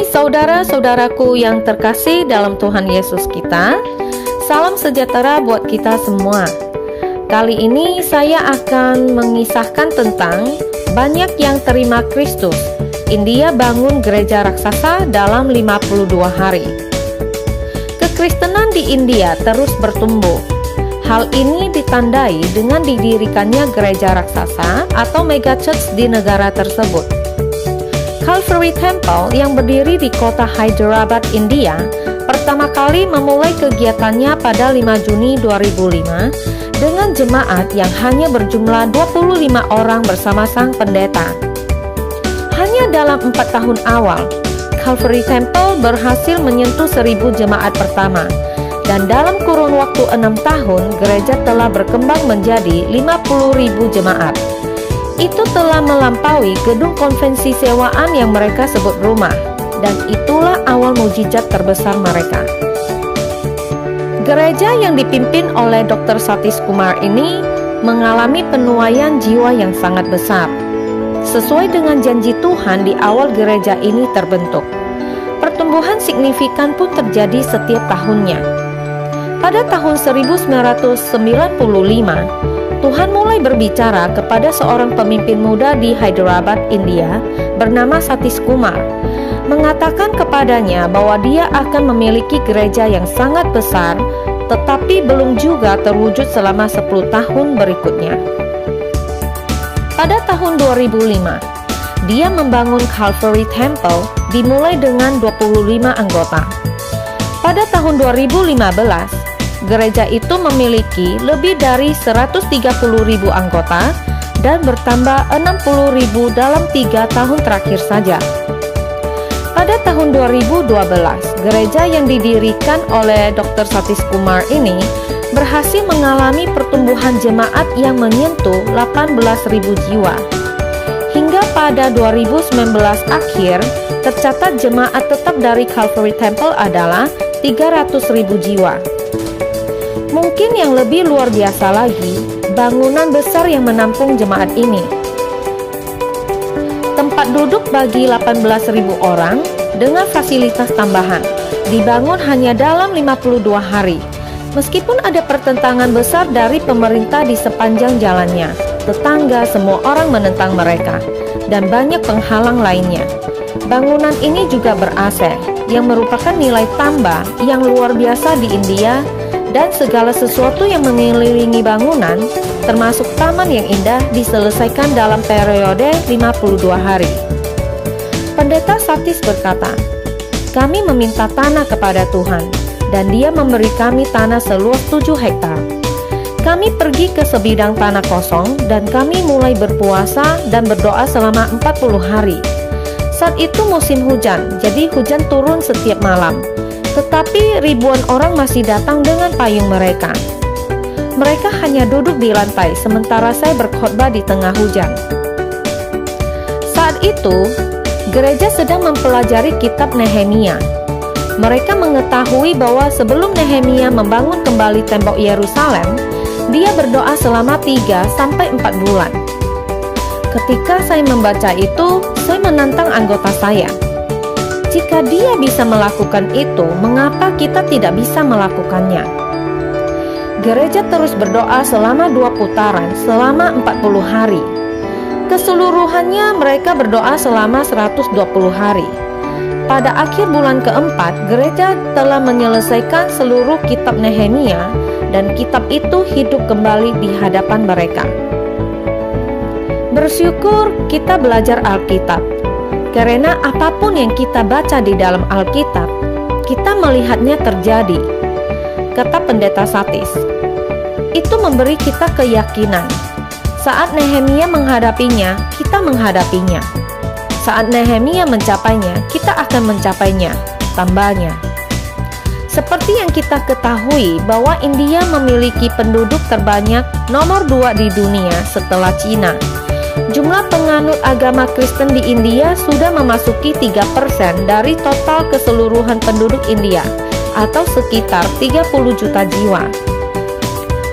Saudara-saudaraku yang terkasih dalam Tuhan Yesus kita, salam sejahtera buat kita semua. Kali ini saya akan mengisahkan tentang banyak yang terima Kristus. India bangun gereja raksasa dalam 52 hari. Kekristenan di India terus bertumbuh. Hal ini ditandai dengan didirikannya gereja raksasa atau mega church di negara tersebut. Calvary Temple yang berdiri di kota Hyderabad, India, pertama kali memulai kegiatannya pada 5 Juni 2005 dengan jemaat yang hanya berjumlah 25 orang bersama sang pendeta. Hanya dalam 4 tahun awal, Calvary Temple berhasil menyentuh 1.000 jemaat pertama, dan dalam kurun waktu 6 tahun, gereja telah berkembang menjadi 50.000 jemaat. Itu telah melampaui gedung konvensi sewaan yang mereka sebut rumah, dan itulah awal mukjizat terbesar mereka. Gereja yang dipimpin oleh Dr. Satish Kumar ini mengalami penuaian jiwa yang sangat besar. Sesuai dengan janji Tuhan di awal gereja ini terbentuk, pertumbuhan signifikan pun terjadi setiap tahunnya. Pada tahun 1995, Tuhan mulai berbicara kepada seorang pemimpin muda di Hyderabad, India, bernama Satish Kumar, mengatakan kepadanya bahwa dia akan memiliki gereja yang sangat besar, tetapi belum juga terwujud selama 10 tahun berikutnya. Pada tahun 2005, dia membangun Calvary Temple dimulai dengan 25 anggota. Pada tahun 2015, gereja itu memiliki lebih dari 130.000 anggota dan bertambah 60.000 dalam 3 tahun terakhir saja. Pada tahun 2012, gereja yang didirikan oleh Dr. Satish Kumar ini berhasil mengalami pertumbuhan jemaat yang menyentuh 18.000 jiwa. Hingga pada 2019 akhir, tercatat jemaat tetap dari Calvary Temple adalah 300.000 jiwa. Mungkin yang lebih luar biasa lagi, bangunan besar yang menampung jemaat ini. Tempat duduk bagi 18.000 orang dengan fasilitas tambahan dibangun hanya dalam 52 hari. Meskipun ada pertentangan besar dari pemerintah di sepanjang jalannya, tetangga semua orang menentang mereka, dan banyak penghalang lainnya. Bangunan ini juga ber-AC, yang merupakan nilai tambah yang luar biasa di India, dan segala sesuatu yang mengelilingi bangunan, termasuk taman yang indah, diselesaikan dalam periode 52 hari. Pendeta Satish berkata, "Kami meminta tanah kepada Tuhan, dan Dia memberi kami tanah seluas 7 hektar. Kami pergi ke sebidang tanah kosong, dan kami mulai berpuasa dan berdoa selama 40 hari. Saat itu musim hujan, jadi hujan turun setiap malam. Tetapi ribuan orang masih datang dengan payung mereka. Mereka hanya duduk di lantai sementara saya berkhotbah di tengah hujan." Saat itu, gereja sedang mempelajari kitab Nehemia. Mereka mengetahui bahwa sebelum Nehemia membangun kembali tembok Yerusalem, dia berdoa selama 3-4 bulan. Ketika saya membaca itu, saya menantang anggota saya. Jika dia bisa melakukan itu, mengapa kita tidak bisa melakukannya? Gereja terus berdoa selama 2 putaran, selama 40 hari. Keseluruhannya mereka berdoa selama 120 hari. Pada akhir bulan keempat, gereja telah menyelesaikan seluruh kitab Nehemia, dan kitab itu hidup kembali di hadapan mereka. Bersyukur kita belajar Alkitab, karena apapun yang kita baca di dalam Alkitab, kita melihatnya terjadi, kata pendeta Satish. Itu memberi kita keyakinan. Saat Nehemia menghadapinya, kita menghadapinya. Saat Nehemia mencapainya, kita akan mencapainya, tambahnya. Seperti yang kita ketahui bahwa India memiliki penduduk terbanyak nomor 2 di dunia setelah Cina. Jumlah penganut agama Kristen di India sudah memasuki 3% dari total keseluruhan penduduk India, atau sekitar 30 juta jiwa.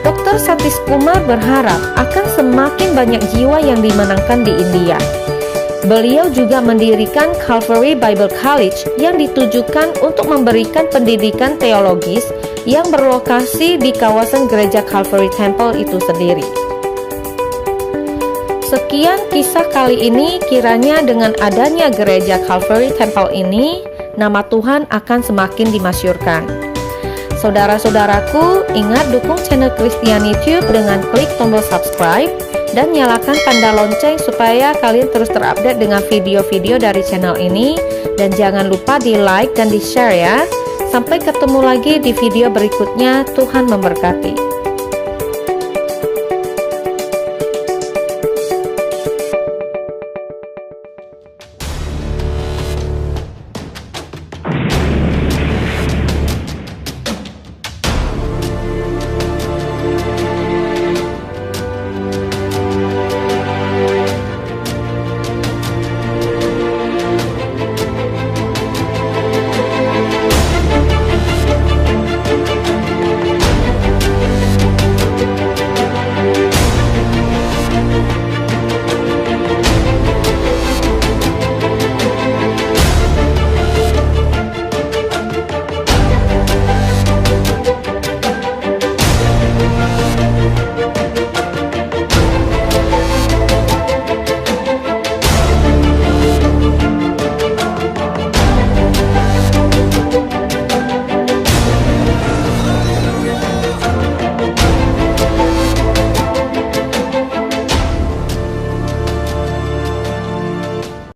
Dr. Satish Kumar berharap akan semakin banyak jiwa yang dimenangkan di India. Beliau juga mendirikan Calvary Bible College yang ditujukan untuk memberikan pendidikan teologis yang berlokasi di kawasan gereja Calvary Temple itu sendiri. Sekian kisah kali ini, kiranya dengan adanya gereja Calvary Temple ini, nama Tuhan akan semakin dimasyurkan. Saudara-saudaraku, ingat dukung channel Christian YouTube dengan klik tombol subscribe dan nyalakan tanda lonceng supaya kalian terus terupdate dengan video-video dari channel ini. Dan jangan lupa di like dan di share ya. Sampai ketemu lagi di video berikutnya. Tuhan memberkati.